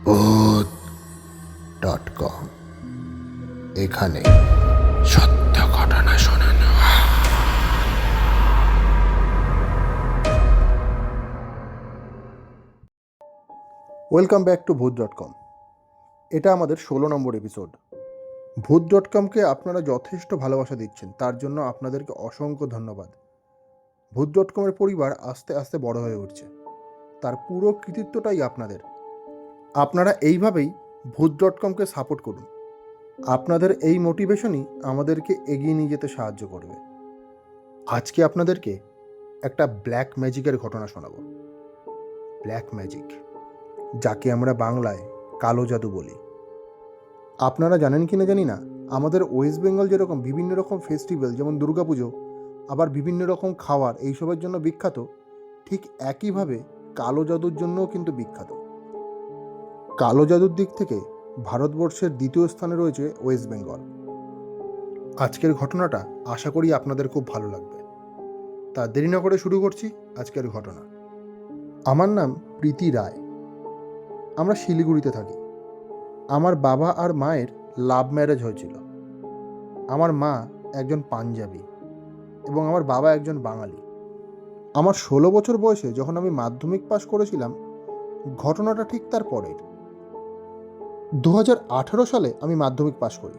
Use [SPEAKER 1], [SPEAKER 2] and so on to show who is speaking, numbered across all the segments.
[SPEAKER 1] ভূত.com এখানে সত্য ঘটনা শোনানো। ওয়েলকাম ব্যাক টু ভূত.com। এটা আমাদের 16 নম্বর এপিসোড। ভূত.comকে আপনারা যথেষ্ট ভালোবাসা দিচ্ছেন, তার জন্য আপনাদেরকে অসংখ্য ধন্যবাদ। ভূত.com-এর পরিবার আস্তে আস্তে বড় হয়ে উঠছে, তার পুরো কৃতিত্বটাই আপনাদের। আপনারা এইভাবেই ভূত.comকে সাপোর্ট করুন। আপনাদের এই মোটিভেশনই আমাদেরকে এগিয়ে নিয়ে যেতে সাহায্য করবে। আজকে আপনাদেরকে একটা ব্ল্যাক ম্যাজিকের ঘটনা শোনাবো। ব্ল্যাক ম্যাজিক, যাকে আমরা বাংলায় কালো জাদু বলি। আপনারা জানেন কি না জানি না, আমাদের ওয়েস্ট বেঙ্গল যেরকম বিভিন্ন রকম ফেস্টিভ্যাল, যেমন দুর্গাপুজো, আবার বিভিন্ন রকম খাবার এইসবের জন্য বিখ্যাত, ঠিক একইভাবে কালো জাদুর জন্যও কিন্তু বিখ্যাত। কালো জাদুর দিক থেকে ভারতবর্ষের দ্বিতীয় স্থানে রয়েছে ওয়েস্ট বেঙ্গল। আজকের ঘটনাটা আশা করি আপনাদের খুব ভালো লাগবে। তা দেরি না করে শুরু করছি আজকের ঘটনা। আমার নাম প্রীতি রায়। আমরা শিলিগুড়িতে থাকি। আমার বাবা আর মায়ের লাভ ম্যারেজ হয়েছিল। আমার মা একজন পাঞ্জাবি এবং আমার বাবা একজন বাঙালি। আমার 16 বছর বয়সে যখন আমি মাধ্যমিক পাশ করেছিলাম, ঘটনাটা ঠিক তার পরের 2018 সালে আমি মাধ্যমিক পাশ করি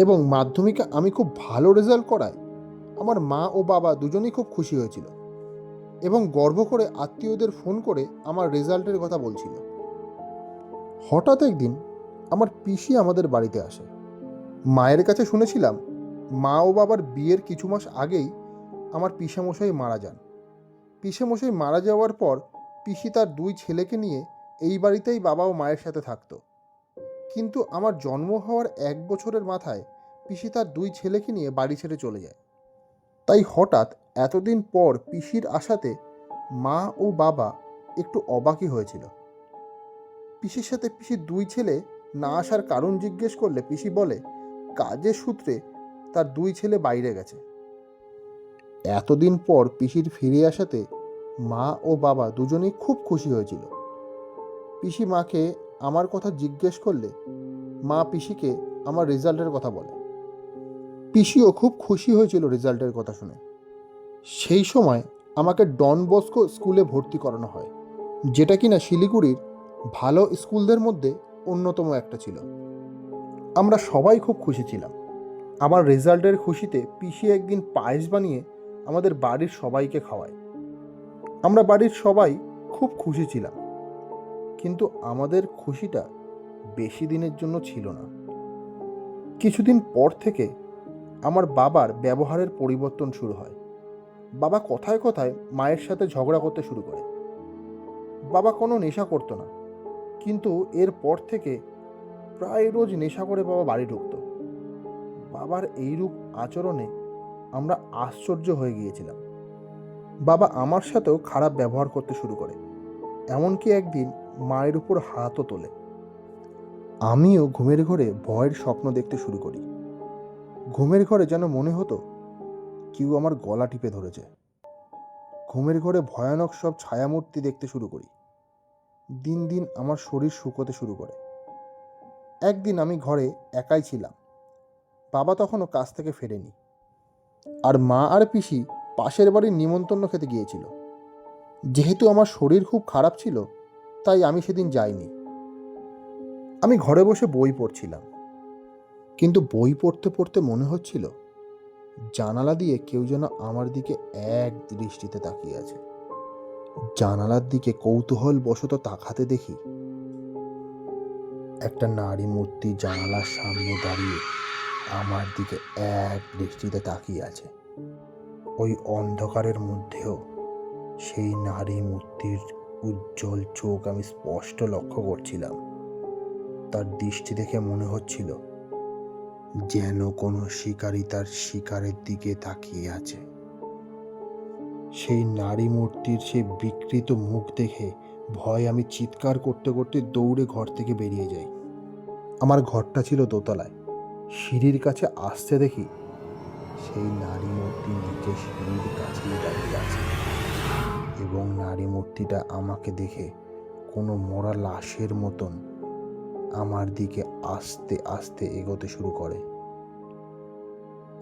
[SPEAKER 1] এবং মাধ্যমিকে আমি খুব ভালো রেজাল্ট করায় আমার মা ও বাবা দুজনেই খুব খুশি হয়েছিল এবং গর্ব করে আত্মীয়দের ফোন করে আমার রেজাল্টের কথা বলছিল। হঠাৎ একদিন আমার পিসি আমাদের বাড়িতে আসে। মায়ের কাছে শুনেছিলাম মা ও বাবার বিয়ের কিছু মাস আগেই আমার পিসেমশাই মারা যান। পিসেমশাই মারা যাওয়ার পর পিসি তার 2 ছেলেকে নিয়ে এই বাড়িতেই বাবা ও মায়ের সাথে থাকতো। কিন্তু আমার জন্ম হওয়ার 1 বছরের মাথায় পিসি তার 2 ছেলেকে নিয়ে বাড়ি ছেড়ে চলে যায়। তাই হঠাৎ এতদিন পর পিসির আসাতে মা ও বাবা একটু অবাকই হয়েছিল। পিসির সাথে পিসির 2 ছেলে না আসার কারণ জিজ্ঞেস করলে পিসি বলে কাজের সূত্রে তার 2 ছেলে বাইরে গেছে। এতদিন পর পিসির ফিরে আসাতে মা ও বাবা দুজনেই খুব খুশি হয়েছিল। পিসি মাকে আমার কথা জিজ্ঞেস করলে মা পিসিকে আমার রেজাল্টের কথা বলে। পিসিও খুব খুশি হয়েছিল রেজাল্টের কথা শুনে। সেই সময় আমাকে ডন বস্কো স্কুলে ভর্তি করানো হয়, যেটা কিনা শিলিগুড়ির ভালো স্কুলদের মধ্যে অন্যতম একটা ছিল। আমরা সবাই খুব খুশি ছিলাম। আমার রেজাল্টের খুশিতে পিসি একদিন পায়েস বানিয়ে আমাদের বাড়ির সবাইকে খাওয়ায়। আমরা বাড়ির সবাই খুব খুশি ছিলাম, কিন্তু আমাদের খুশিটা বেশি দিনের জন্য ছিল না। কিছুদিন পর থেকে আমার বাবার ব্যবহারের পরিবর্তন শুরু হয়। বাবা কথায় কথায় মায়ের সাথে ঝগড়া করতে শুরু করে। বাবা কোনো নেশা করতো না, কিন্তু এরপর থেকে প্রায় রোজ নেশা করে বাবা বাড়ি ঢুকতো। বাবার এইরূপ আচরণে আমরা আশ্চর্য হয়ে গিয়েছিলাম। বাবা আমার সাথেও খারাপ ব্যবহার করতে শুরু করে, এমনকি একদিন মায়ের উপর হাতও তোলে। আমিও ঘুমের ঘরে ভয়ের স্বপ্ন দেখতে শুরু করি। ঘুমের ঘরে যেন মনে হতো কেউ আমার গলা টিপে ধরেছে। ঘুমের ঘরে ভয়ানক সব ছায়ামূর্তি দেখতে শুরু করি। দিন দিন আমার শরীর শুকোতে শুরু করে। একদিন আমি ঘরে একাই ছিলাম। বাবা তখনও কাজ থেকে ফেরেনি, আর মা আর পিসি পাশের বাড়ির নিমন্ত্রণ খেতে গিয়েছিল। যেহেতু আমার শরীর খুব খারাপ ছিল, তাই আমি সেদিন যাইনি। আমি ঘরে বসে বই পড়ছিলাম, কিন্তু বই পড়তে পড়তে মনে হচ্ছিল জানালা দিয়ে কেউ যেন আমার দিকে এক দৃষ্টিতে তাকিয়ে আছে। জানালার দিকে কৌতূহল বশত তাকাতে দেখি একটা নারী মূর্তি জানালার সামনে দাঁড়িয়ে আমার দিকে এক দৃষ্টিতে তাকিয়ে আছে। ওই অন্ধকারের মধ্যেও সেই নারী মূর্তির উজ্জ্বল চোখ আমি স্পষ্ট লক্ষ্য করছিলাম। তার দৃষ্টি দেখে মনে হচ্ছিল যেন কোনো শিকারী তার শিকারের দিকে তাকিয়ে আছে। সেই নারী মূর্তির সেই বিকৃত মুখ দেখে ভয় আমি চিৎকার করতে করতে দৌড়ে ঘর থেকে বেরিয়ে যাই। আমার ঘরটা ছিল দোতলায়। সিঁড়ির কাছে আসতে দেখি সেই নারী মূর্তি নিচে সিঁড়ির কাছেই দাঁড়িয়ে আছে এবং নারী মূর্তিটা আমাকে দেখে কোনো মরা লাশের মতন আমার দিকে আস্তে আস্তে এগোতে শুরু করে।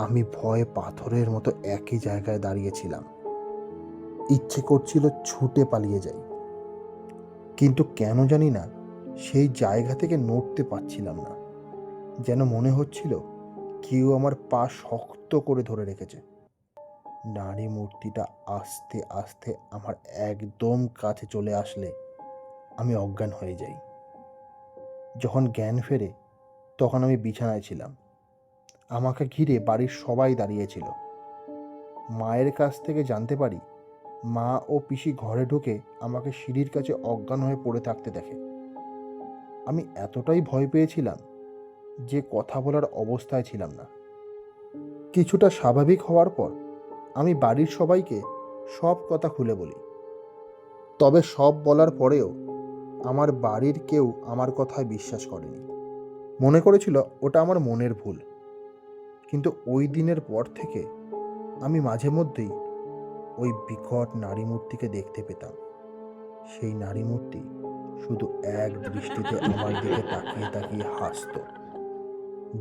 [SPEAKER 1] আমি ভয়ে পাথরের মতো একই জায়গায় দাঁড়িয়েছিলাম। ইচ্ছে করছিল ছুটে পালিয়ে যাই, কিন্তু কেন জানি না সেই জায়গা থেকে নড়তে পারছিলাম না। যেন মনে হচ্ছিল কেউ আমার পা শক্ত করে ধরে রেখেছে। নারী মূর্তিটা আস্তে আস্তে আমার একদম কাছে চলে আসলে আমি অজ্ঞান হয়ে যাই। যখন জ্ঞান ফেরে তখন আমি বিছানায় ছিলাম। আমাকে ঘিরে বাড়ির সবাই দাঁড়িয়েছিল। মায়ের কাছ থেকে জানতে পারি মা ও পিসি ঘরে ঢুকে আমাকে সিঁড়ির কাছে অজ্ঞান হয়ে পড়ে থাকতে দেখে। আমি এতটাই ভয় পেয়েছিলাম যে কথা বলার অবস্থায় ছিলাম না। কিছুটা স্বাভাবিক হওয়ার পর আমি বাড়ির সবাইকে সব কথা খুলে বলি। তবে সব বলার পরেও আমার বাড়ির কেউ আমার কথায় বিশ্বাস করেনি। মনে করেছিল ওটা আমার মনের ভুল। কিন্তু ওই দিনের পর থেকে আমি মাঝে মধ্যেই ওই বিকট নারী মূর্তিকে দেখতে পেতাম। সেই নারী মূর্তি শুধু এক দৃষ্টিতে আমার দিকে তাকিয়ে তাকিয়ে হাসত।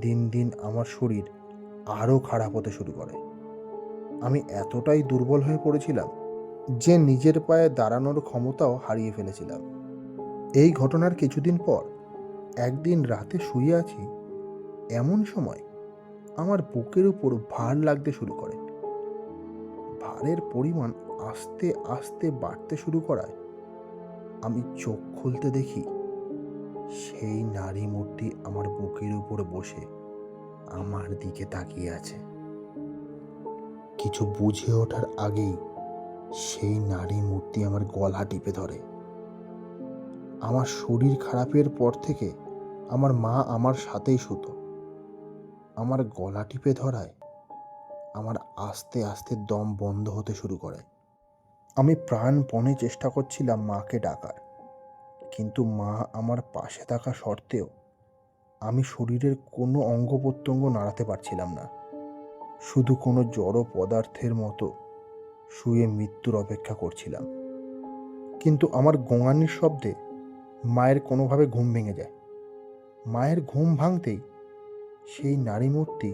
[SPEAKER 1] দিন দিন আমার শরীর আরও খারাপ হতে শুরু করে। আমি এতটাই দুর্বল হয়ে পড়েছিলাম যে নিজের পায়ে দাঁড়ানোর ক্ষমতাও হারিয়ে ফেলেছিলাম। এই ঘটনার কিছুদিন পর একদিন রাতে শুয়ে আছি, এমন সময় আমার বুকের উপর ভার লাগতে শুরু করে। ভারের পরিমাণ আস্তে আস্তে বাড়তে শুরু করায় আমি চোখ খুলতে দেখি সেই নারী মূর্তি আমার বুকের উপর বসে আমার দিকে তাকিয়ে আছে। কিছু বুঝে ওঠার আগেই সেই নারী মূর্তি আমার গলা টিপে ধরে। আমার শরীর খারাপের পর থেকে আমার মা আমার সাথেই শুতো। আমার গলা টিপে ধরায় আমার আস্তে আস্তে দম বন্ধ হতে শুরু করে। আমি প্রাণপণে চেষ্টা করছিলাম মাকে ডাকার, কিন্তু মা আমার পাশে থাকা সত্ত্বেও আমি শরীরের কোনো অঙ্গ প্রত্যঙ্গ নাড়াতে পারছিলাম না। শুধু কোনো জড় পদার্থের মতো শুয়ে মৃত্যুর অপেক্ষা করছিলাম। কিন্তু আমার গোঙানির শব্দে মায়ের কোনোভাবে ঘুম ভেঙে যায়। মায়ের ঘুম ভাঙতেই সেই নারী মূর্তি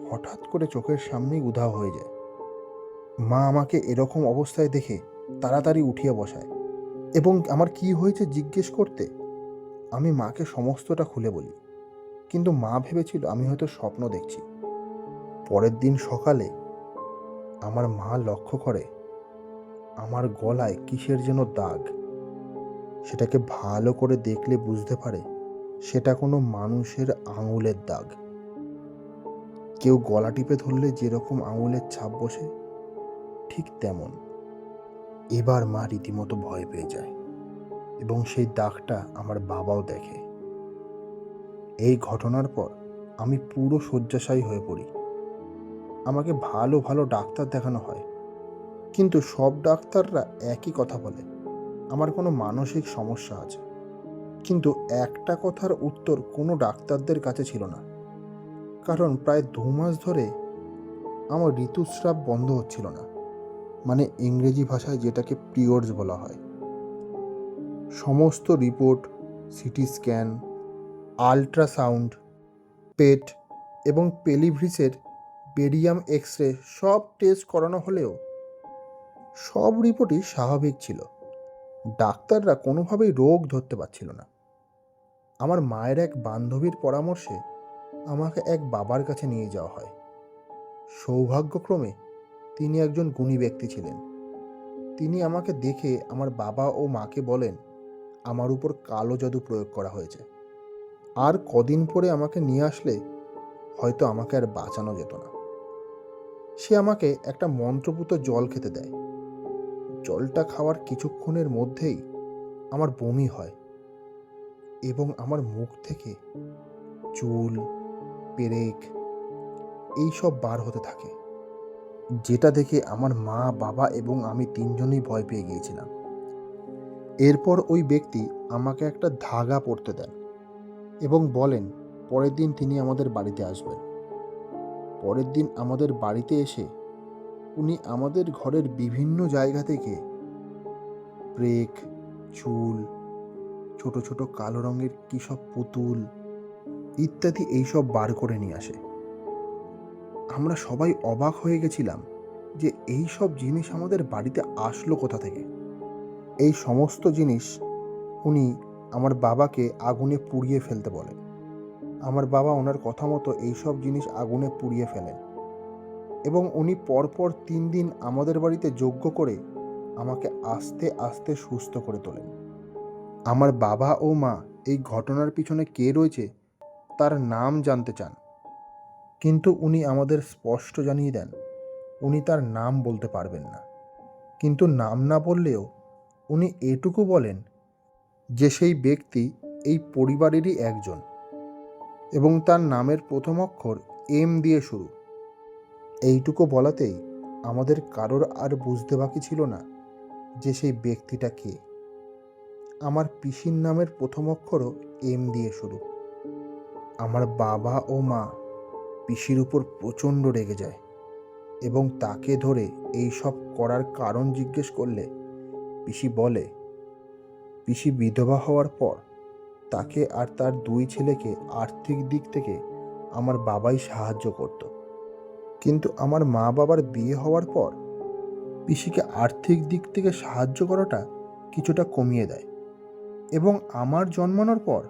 [SPEAKER 1] হঠাৎ করে চোখের সামনেই উধাও হয়ে যায়। মা আমাকে এরকম অবস্থায় দেখে তাড়াতাড়ি উঠিয়ে বসায় এবং আমার কি হয়েছে জিজ্ঞেস করতে আমি মাকে সমস্তটা খুলে বলি, কিন্তু মা ভেবেছিল আমি হয়তো স্বপ্ন দেখছি। পরের দিন সকালে আমার মা লক্ষ্য করে আমার গলায় কিসের যেন দাগ। সেটাকে ভালো করে দেখলে বুঝতে পারে সেটা কোনো মানুষের আঙুলের দাগ। কেউ গলা টিপে ধরলে যেরকম আঙুলের ছাপ বসে, ঠিক তেমন। এবার মা রীতিমতো ভয় পেয়ে যায় এবং সেই দাগটা আমার বাবাও দেখে। এই ঘটনার পর আমি পুরো শয্যাশায়ী হয়ে পড়ি। আমাকে ভালো ভালো ডাক্তার দেখানো হয়, কিন্তু সব ডাক্তাররা একই কথা বলে আমার কোনো মানসিক সমস্যা আছে। কিন্তু একটা কথার উত্তর কোনো ডাক্তারদের কাছে ছিল না, কারণ প্রায় 2 মাস ধরে আমার ঋতুস্রাব বন্ধ হচ্ছিল না, মানে ইংরেজি ভাষায় যেটাকে পিরিয়ডস বলা হয়। সমস্ত রিপোর্ট, সিটি স্ক্যান, আল্ট্রাসাউন্ড, পেট এবং পেলিভ্রিসের বেরিয়াম এক্স রে সব টেস্ট করানো হলেও সব রিপোর্টই স্বাভাবিক ছিল। ডাক্তাররা কোনোভাবেই রোগ ধরতে পারছিল না। আমার মায়ের এক বান্ধবীর পরামর্শে আমাকে এক বাবার কাছে নিয়ে যাওয়া হয়। সৌভাগ্যক্রমে তিনি একজন গুণী ব্যক্তি ছিলেন। তিনি আমাকে দেখে আমার বাবা ও মাকে বলেন আমার উপর কালো জাদু প্রয়োগ করা হয়েছে। আর কদিন পরে আমাকে নিয়ে আসলে হয়তো আমাকে আর বাঁচানো যেত না। সে আমাকে একটা মন্ত্রপুত জল খেতে দেয়। জলটা খাওয়ার কিছুক্ষণের মধ্যেই আমার বমি হয় এবং আমার মুখ থেকে চুল, পেরেক এইসব বার হতে থাকে, যেটা দেখে আমার মা, বাবা এবং আমি 3 জনেই ভয় পেয়ে গিয়েছিলাম। এরপর ওই ব্যক্তি আমাকে একটা ধাগা পরতে দেন এবং বলেন পরের দিন তিনি আমাদের বাড়িতে আসবেন। পরের দিন আমাদের বাড়িতে এসে উনি আমাদের ঘরের বিভিন্ন জায়গা থেকে পেরেক, চুল ছোট ছোট কালো রঙের কী সব পুতুল ইত্যাদি এইসব বার করে নিয়ে আসে। আমরা সবাই অবাক হয়ে গেছিলাম যে এই সব জিনিস আমাদের বাড়িতে আসলো কোথা থেকে। এই সমস্ত জিনিস উনি আমার বাবাকে আগুনে পুড়িয়ে ফেলতে বলেন। আমার বাবা ওনার কথা মতো এইসব জিনিস আগুনে পুড়িয়ে ফেলেন এবং উনি পরপর 3 দিন আমাদের বাড়িতে যজ্ঞ করে আমাকে আস্তে আস্তে সুস্থ করে তোলেন। আমার বাবা ও মা এই ঘটনার পিছনে কে রয়েছে তার নাম জানতে চান, কিন্তু উনি আমাদের স্পষ্ট জানিয়ে দেন উনি তার নাম বলতে পারবেন না। কিন্তু নাম না বললেও উনি এটুকু বলেন যে সেই ব্যক্তি এই পরিবারেরই একজন এবং তার নামের প্রথম অক্ষর এম দিয়ে শুরু। এইটুকু বলাতেই আমাদের কারোর আর বুঝতে বাকি ছিল না যে সেই ব্যক্তিটা কে। আমার পিসির নামের প্রথম অক্ষরও এম দিয়ে শুরু। আমার বাবা ও মা পিসির উপর প্রচণ্ড রেগে যায় এবং তাকে ধরে এই সব করার কারণ জিজ্ঞেস করলে পিসি বলে পিসি বিধবা হওয়ার পর তাকে আর তার 2 ছেলেকে আর্থিক দিক থেকে আমার বাবাই সাহায্য করত, কিন্তু আমার মা বাবার বিয়ে হওয়ার পর পিসিকে আর্থিক দিক থেকে সাহায্য করাটা কিছুটা কমিয়ে দেয় এবং আমার জন্মানোর পর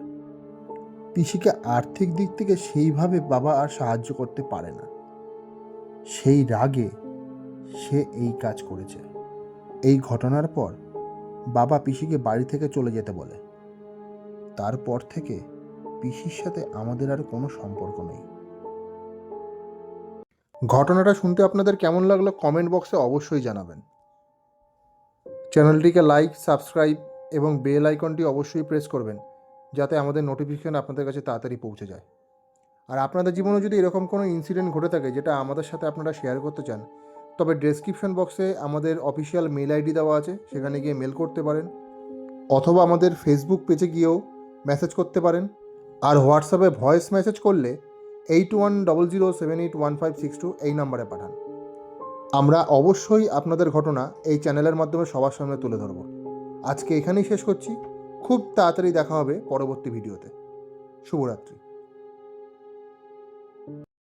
[SPEAKER 1] পিসিকে আর্থিক দিক থেকে সেইভাবে বাবা আর সাহায্য করতে পারে না। সেই রাগে সে এই কাজ করেছে। এই ঘটনার পর বাবা পিসিকে বাড়ি থেকে চলে যেতে বলে। তারপর থেকে পিসির সাথে আমাদের আর কোনো সম্পর্ক নেই। ঘটনাটা শুনতে আপনাদের কেমন লাগলো কমেন্ট বক্সে অবশ্যই জানাবেন। চ্যানেলটিকে লাইক, সাবস্ক্রাইব এবং বেল আইকনটি অবশ্যই প্রেস করবেন যাতে আমাদের নোটিফিকেশন আপনাদের কাছে তাড়াতাড়ি পৌঁছে যায়। আর আপনাদের জীবনে যদি এরকম কোনো ইনসিডেন্ট ঘটে থাকে যেটা আমাদের সাথে আপনারা শেয়ার করতে চান, তবে ডেসক্রিপশন বক্সে আমাদের অফিসিয়াল মেল আইডি দেওয়া আছে, সেখানে গিয়ে মেল করতে পারেন অথবা আমাদের ফেসবুক পেজে গিয়েও মেসেজ করতে পারেন। আর হোয়াটসঅ্যাপে ভয়েস মেসেজ করলে 8100781562 এই নাম্বারে পাঠান। আমরা অবশ্যই আপনাদের ঘটনা এই চ্যানেলের মাধ্যমে সবার সামনে তুলে ধরব। আজকে এখানেই শেষ করছি। খুব তাড়াতাড়ি দেখা হবে পরবর্তী ভিডিওতে। শুভরাত্রি।